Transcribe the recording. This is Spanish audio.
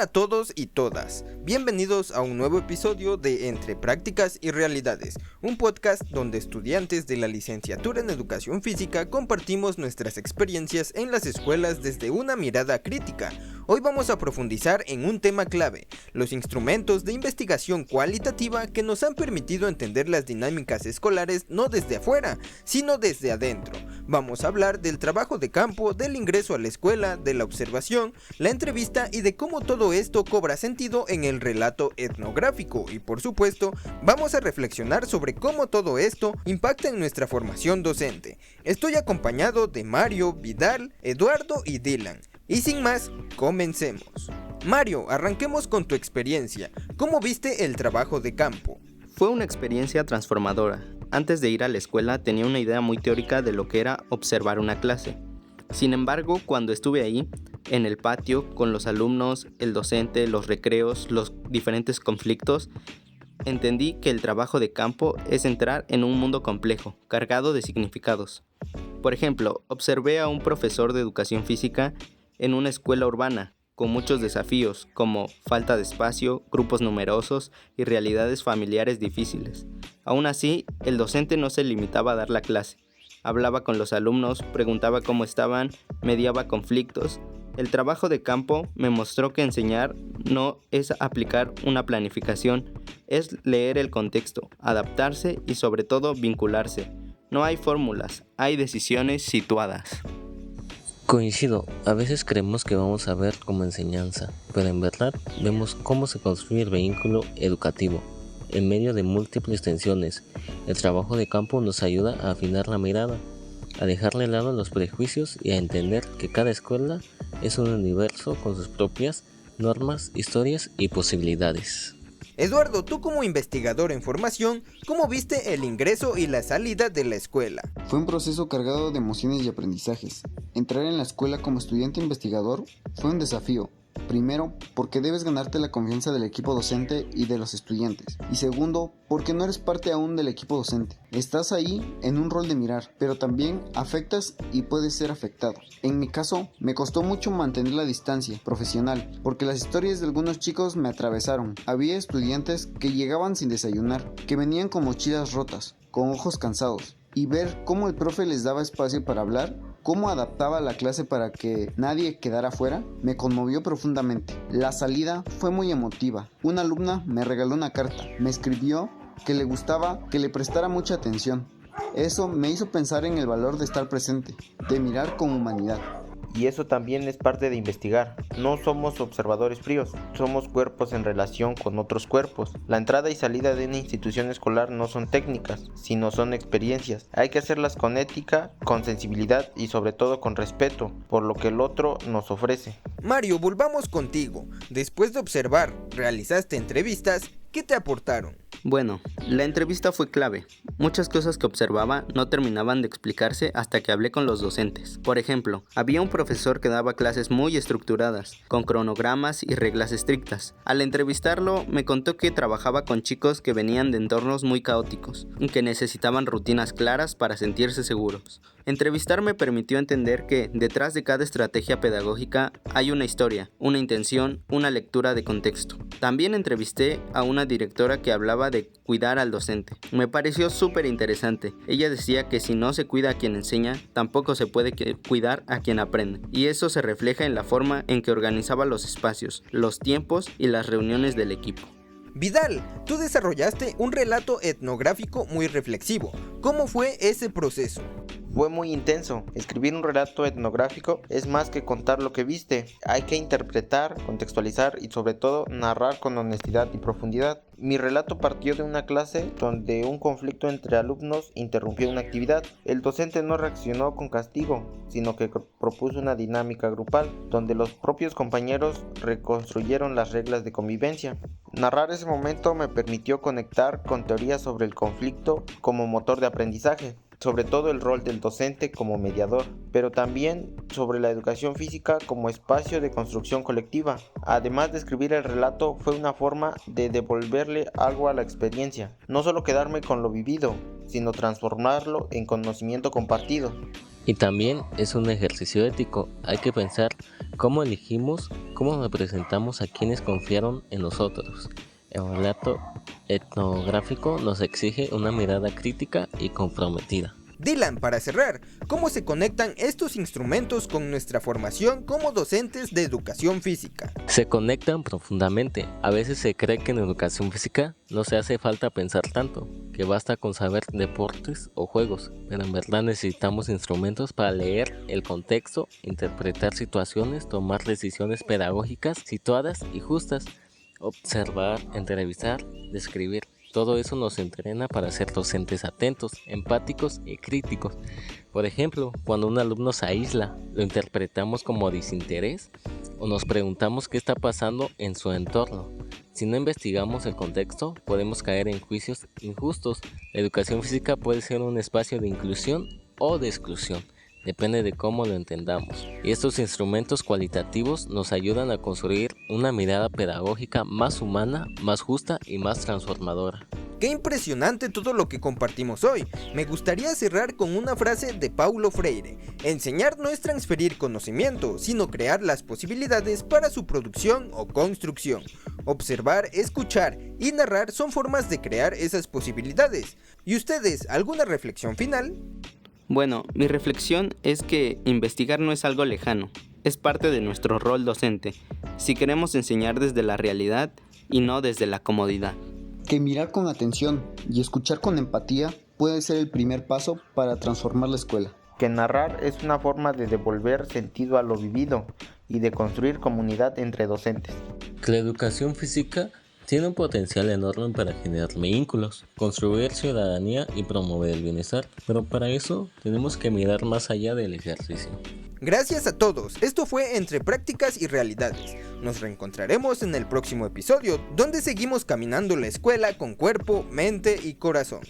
Hola a todos y todas, bienvenidos a un nuevo episodio de Entre Prácticas y Realidades, un podcast donde estudiantes de la licenciatura en Educación Física compartimos nuestras experiencias en las escuelas desde una mirada crítica. Hoy vamos a profundizar en un tema clave, los instrumentos de investigación cualitativa que nos han permitido entender las dinámicas escolares no desde afuera, sino desde adentro. Vamos a hablar del trabajo de campo, del ingreso a la escuela, de la observación, la entrevista y de cómo todo esto cobra sentido en el relato etnográfico y por supuesto vamos a reflexionar sobre cómo todo esto impacta en nuestra formación docente. Estoy acompañado de Mario, Vidal, Eduardo y Dylan. Y sin más, comencemos. Mario, arranquemos con tu experiencia. ¿Cómo viste el trabajo de campo? Fue una experiencia transformadora. Antes de ir a la escuela tenía una idea muy teórica de lo que era observar una clase. Sin embargo, cuando estuve ahí, en el patio, con los alumnos, el docente, los recreos, los diferentes conflictos, entendí que el trabajo de campo es entrar en un mundo complejo, cargado de significados. Por ejemplo, observé a un profesor de educación física en una escuela urbana, con muchos desafíos, como falta de espacio, grupos numerosos y realidades familiares difíciles. Aún así, el docente no se limitaba a dar la clase. Hablaba con los alumnos, preguntaba cómo estaban, mediaba conflictos. El trabajo de campo me mostró que enseñar no es aplicar una planificación, es leer el contexto, adaptarse y sobre todo vincularse. No hay fórmulas, hay decisiones situadas. Coincido, a veces creemos que vamos a ver como enseñanza, pero en verdad vemos cómo se construye el vehículo educativo. En medio de múltiples tensiones, el trabajo de campo nos ayuda a afinar la mirada, a dejar de lado los prejuicios y a entender que cada escuela es un universo con sus propias normas, historias y posibilidades. Eduardo, tú como investigador en formación, ¿cómo viste el ingreso y la salida de la escuela? Fue un proceso cargado de emociones y aprendizajes. Entrar en la escuela como estudiante investigador fue un desafío. Primero, porque debes ganarte la confianza del equipo docente y de los estudiantes. Y segundo, porque no eres parte aún del equipo docente. Estás ahí en un rol de mirar, pero también afectas y puedes ser afectado. En mi caso, me costó mucho mantener la distancia profesional, porque las historias de algunos chicos me atravesaron. Había estudiantes que llegaban sin desayunar, que venían con mochilas rotas, con ojos cansados. Y ver cómo el profe les daba espacio para hablar, cómo adaptaba la clase para que nadie quedara fuera, me conmovió profundamente. La salida fue muy emotiva. Una alumna me regaló una carta, me escribió que le gustaba que le prestara mucha atención. Eso me hizo pensar en el valor de estar presente, de mirar con humanidad. Y eso también es parte de investigar. No somos observadores fríos, somos cuerpos en relación con otros cuerpos. La entrada y salida de una institución escolar no son técnicas, sino son experiencias. Hay que hacerlas con ética, con sensibilidad y sobre todo con respeto por lo que el otro nos ofrece. Mario, volvamos contigo. Después de observar, realizaste entrevistas. ¿Qué te aportaron? Bueno, la entrevista fue clave. Muchas cosas que observaba no terminaban de explicarse hasta que hablé con los docentes. Por ejemplo, había un profesor que daba clases muy estructuradas, con cronogramas y reglas estrictas. Al entrevistarlo, me contó que trabajaba con chicos que venían de entornos muy caóticos y que necesitaban rutinas claras para sentirse seguros. Entrevistar me permitió entender que detrás de cada estrategia pedagógica hay una historia, una intención, una lectura de contexto. También entrevisté a una directora que hablaba de cuidar al docente. Me pareció súper interesante. Ella decía que si no se cuida a quien enseña, tampoco se puede cuidar a quien aprende. Y eso se refleja en la forma en que organizaba los espacios, los tiempos y las reuniones del equipo. Vidal, tú desarrollaste un relato etnográfico muy reflexivo. ¿Cómo fue ese proceso? Fue muy intenso. Escribir un relato etnográfico es más que contar lo que viste. Hay que interpretar, contextualizar y sobre todo narrar con honestidad y profundidad. Mi relato partió de una clase donde un conflicto entre alumnos interrumpió una actividad. El docente no reaccionó con castigo, sino que propuso una dinámica grupal, donde los propios compañeros reconstruyeron las reglas de convivencia. Narrar ese momento me permitió conectar con teorías sobre el conflicto como motor de aprendizaje, sobre todo el rol del docente como mediador, pero también sobre la educación física como espacio de construcción colectiva. Además de escribir el relato, fue una forma de devolverle algo a la experiencia, no solo quedarme con lo vivido, sino transformarlo en conocimiento compartido. Y también es un ejercicio ético. Hay que pensar ¿Cómo elegimos, cómo representamos a quienes confiaron en nosotros? El relato etnográfico nos exige una mirada crítica y comprometida. Dylan, para cerrar, ¿cómo se conectan estos instrumentos con nuestra formación como docentes de educación física? Se conectan profundamente. A veces se cree que en educación física no se hace falta pensar tanto, que basta con saber deportes o juegos, pero en verdad necesitamos instrumentos para leer el contexto, interpretar situaciones, tomar decisiones pedagógicas situadas y justas, observar, entrevistar, describir. Todo eso nos entrena para ser docentes atentos, empáticos y críticos. Por ejemplo, cuando un alumno se aísla, lo interpretamos como desinterés o nos preguntamos qué está pasando en su entorno. Si no investigamos el contexto, podemos caer en juicios injustos. La educación física puede ser un espacio de inclusión o de exclusión. Depende de cómo lo entendamos. Y estos instrumentos cualitativos nos ayudan a construir una mirada pedagógica más humana, más justa y más transformadora. ¡Qué impresionante todo lo que compartimos hoy! Me gustaría cerrar con una frase de Paulo Freire. Enseñar no es transferir conocimiento, sino crear las posibilidades para su producción o construcción. Observar, escuchar y narrar son formas de crear esas posibilidades. ¿Y ustedes, alguna reflexión final? Bueno, mi reflexión es que investigar no es algo lejano, es parte de nuestro rol docente, si queremos enseñar desde la realidad y no desde la comodidad. Que mirar con atención y escuchar con empatía puede ser el primer paso para transformar la escuela. Que narrar es una forma de devolver sentido a lo vivido y de construir comunidad entre docentes. Que la educación física tiene un potencial enorme para generar vínculos, construir ciudadanía y promover el bienestar, pero para eso tenemos que mirar más allá del ejercicio. Gracias a todos, esto fue Entre Prácticas y Realidades. Nos reencontraremos en el próximo episodio, donde seguimos caminando la escuela con cuerpo, mente y corazón.